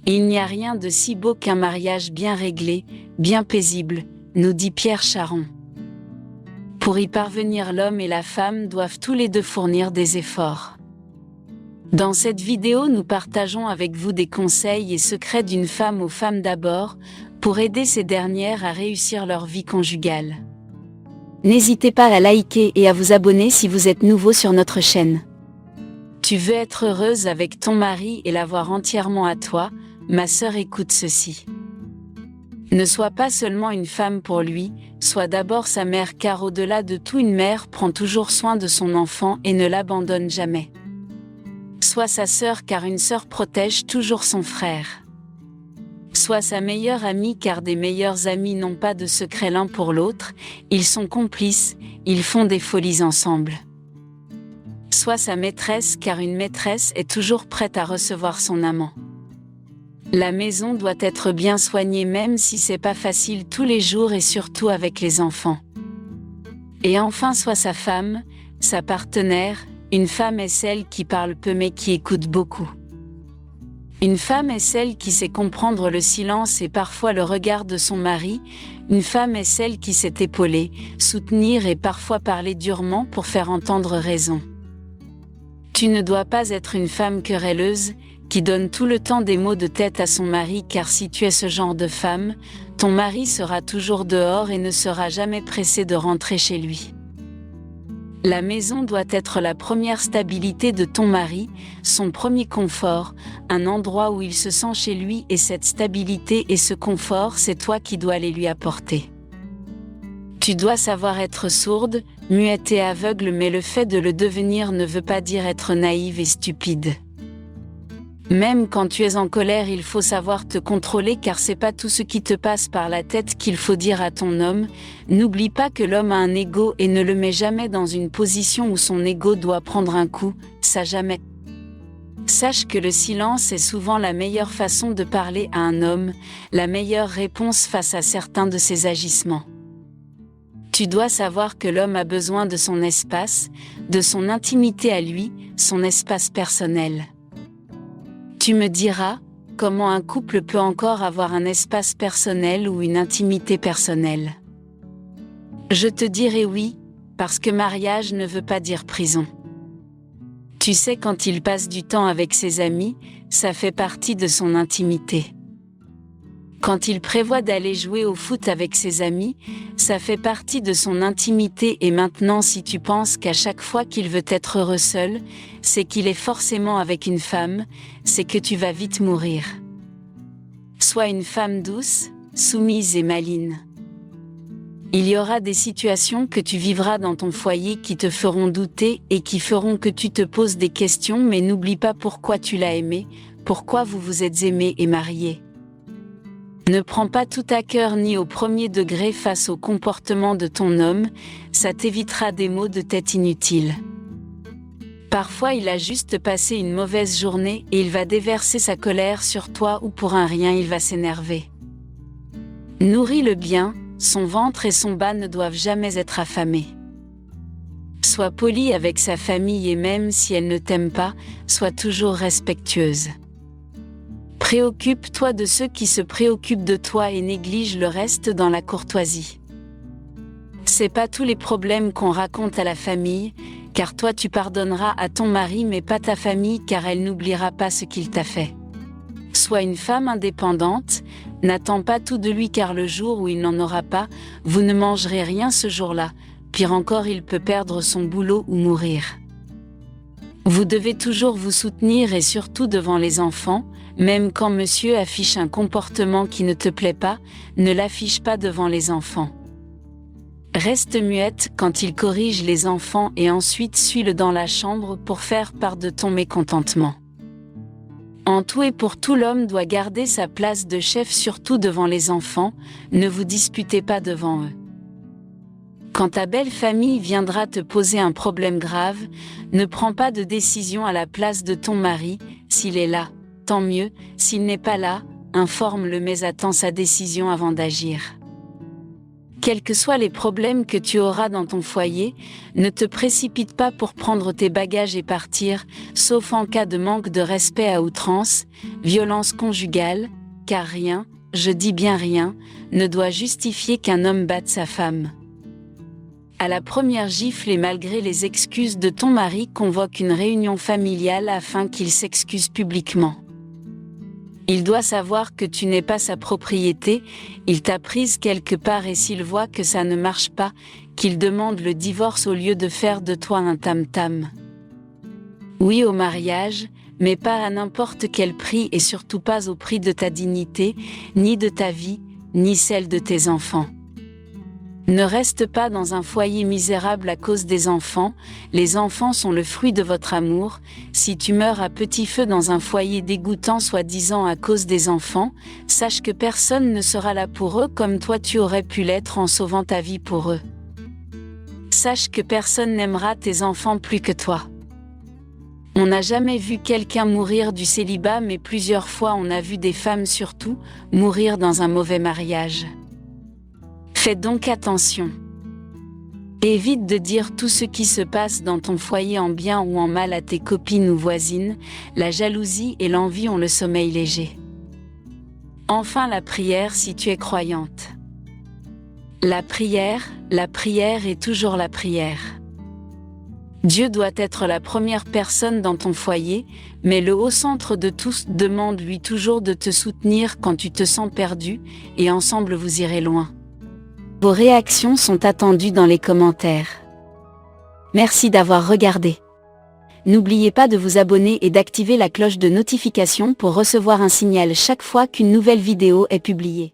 Il n'y a rien de si beau qu'un mariage bien réglé, bien paisible, nous dit Pierre Charon. Pour y parvenir, l'homme et la femme doivent tous les deux fournir des efforts. Dans cette vidéo, nous partageons avec vous des conseils et secrets d'une femme aux femmes d'abord, pour aider ces dernières à réussir leur vie conjugale. N'hésitez pas à liker et à vous abonner si vous êtes nouveau sur notre chaîne. Tu veux être heureuse avec ton mari et l'avoir entièrement à toi, ma sœur, écoute ceci. Ne sois pas seulement une femme pour lui, sois d'abord sa mère, car au-delà de tout, une mère prend toujours soin de son enfant et ne l'abandonne jamais. Sois sa sœur, car une sœur protège toujours son frère. Sois sa meilleure amie, car des meilleurs amis n'ont pas de secret l'un pour l'autre, ils sont complices, ils font des folies ensemble. Sois sa maîtresse, car une maîtresse est toujours prête à recevoir son amant. La maison doit être bien soignée, même si c'est pas facile tous les jours, et surtout avec les enfants. Et enfin, sois sa femme, sa partenaire. Une femme est celle qui parle peu mais qui écoute beaucoup. Une femme est celle qui sait comprendre le silence et parfois le regard de son mari. Une femme est celle qui sait épauler, soutenir et parfois parler durement pour faire entendre raison. Tu ne dois pas être une femme querelleuse, qui donne tout le temps des maux de tête à son mari, car si tu es ce genre de femme, ton mari sera toujours dehors et ne sera jamais pressé de rentrer chez lui. La maison doit être la première stabilité de ton mari, son premier confort, un endroit où il se sent chez lui, et cette stabilité et ce confort, c'est toi qui dois les lui apporter. Tu dois savoir être sourde, muette et aveugle, mais le fait de le devenir ne veut pas dire être naïve et stupide. Même quand tu es en colère, il faut savoir te contrôler, car c'est pas tout ce qui te passe par la tête qu'il faut dire à ton homme. N'oublie pas que l'homme a un ego et ne le mets jamais dans une position où son ego doit prendre un coup, ça jamais. Sache que le silence est souvent la meilleure façon de parler à un homme, la meilleure réponse face à certains de ses agissements. Tu dois savoir que l'homme a besoin de son espace, de son intimité à lui, son espace personnel. Tu me diras, comment un couple peut encore avoir un espace personnel ou une intimité personnelle? Je te dirai oui, parce que mariage ne veut pas dire prison. Tu sais, quand il passe du temps avec ses amis, ça fait partie de son intimité. Quand il prévoit d'aller jouer au foot avec ses amis, ça fait partie de son intimité. Et maintenant, si tu penses qu'à chaque fois qu'il veut être heureux seul, c'est qu'il est forcément avec une femme, c'est que tu vas vite mourir. Sois une femme douce, soumise et maligne. Il y aura des situations que tu vivras dans ton foyer qui te feront douter et qui feront que tu te poses des questions, mais n'oublie pas pourquoi tu l'as aimé, pourquoi vous vous êtes aimés et mariés. Ne prends pas tout à cœur ni au premier degré face au comportement de ton homme, ça t'évitera des maux de tête inutiles. Parfois, il a juste passé une mauvaise journée et il va déverser sa colère sur toi, ou pour un rien il va s'énerver. Nourris-le bien, son ventre et son bas ne doivent jamais être affamés. Sois poli avec sa famille et même si elle ne t'aime pas, sois toujours respectueuse. Préoccupe-toi de ceux qui se préoccupent de toi et néglige le reste dans la courtoisie. C'est pas tous les problèmes qu'on raconte à la famille, car toi tu pardonneras à ton mari mais pas ta famille, car elle n'oubliera pas ce qu'il t'a fait. Sois une femme indépendante, n'attends pas tout de lui, car le jour où il n'en aura pas, vous ne mangerez rien ce jour-là, pire encore il peut perdre son boulot ou mourir. Vous devez toujours vous soutenir et surtout devant les enfants, même quand monsieur affiche un comportement qui ne te plaît pas, ne l'affiche pas devant les enfants. Reste muette quand il corrige les enfants et ensuite suis-le dans la chambre pour faire part de ton mécontentement. En tout et pour tout, l'homme doit garder sa place de chef, surtout devant les enfants, ne vous disputez pas devant eux. Quand ta belle famille viendra te poser un problème grave, ne prends pas de décision à la place de ton mari, s'il est là, tant mieux, s'il n'est pas là, informe-le mais attends sa décision avant d'agir. Quels que soient les problèmes que tu auras dans ton foyer, ne te précipite pas pour prendre tes bagages et partir, sauf en cas de manque de respect à outrance, violence conjugale, car rien, je dis bien rien, ne doit justifier qu'un homme batte sa femme. À la première gifle et malgré les excuses de ton mari, convoque une réunion familiale afin qu'il s'excuse publiquement. Il doit savoir que tu n'es pas sa propriété, il t'a prise quelque part et s'il voit que ça ne marche pas, qu'il demande le divorce au lieu de faire de toi un tam-tam. Oui au mariage, mais pas à n'importe quel prix et surtout pas au prix de ta dignité, ni de ta vie, ni celle de tes enfants. Ne reste pas dans un foyer misérable à cause des enfants, les enfants sont le fruit de votre amour, si tu meurs à petit feu dans un foyer dégoûtant soi-disant à cause des enfants, sache que personne ne sera là pour eux comme toi tu aurais pu l'être en sauvant ta vie pour eux. Sache que personne n'aimera tes enfants plus que toi. On n'a jamais vu quelqu'un mourir du célibat mais plusieurs fois on a vu des femmes surtout, mourir dans un mauvais mariage. Fais donc attention. Évite de dire tout ce qui se passe dans ton foyer en bien ou en mal à tes copines ou voisines, la jalousie et l'envie ont le sommeil léger. Enfin la prière si tu es croyante. La prière est toujours la prière. Dieu doit être la première personne dans ton foyer, mais le haut centre de tous demande-lui toujours de te soutenir quand tu te sens perdu, et ensemble vous irez loin. Vos réactions sont attendues dans les commentaires. Merci d'avoir regardé. N'oubliez pas de vous abonner et d'activer la cloche de notification pour recevoir un signal chaque fois qu'une nouvelle vidéo est publiée.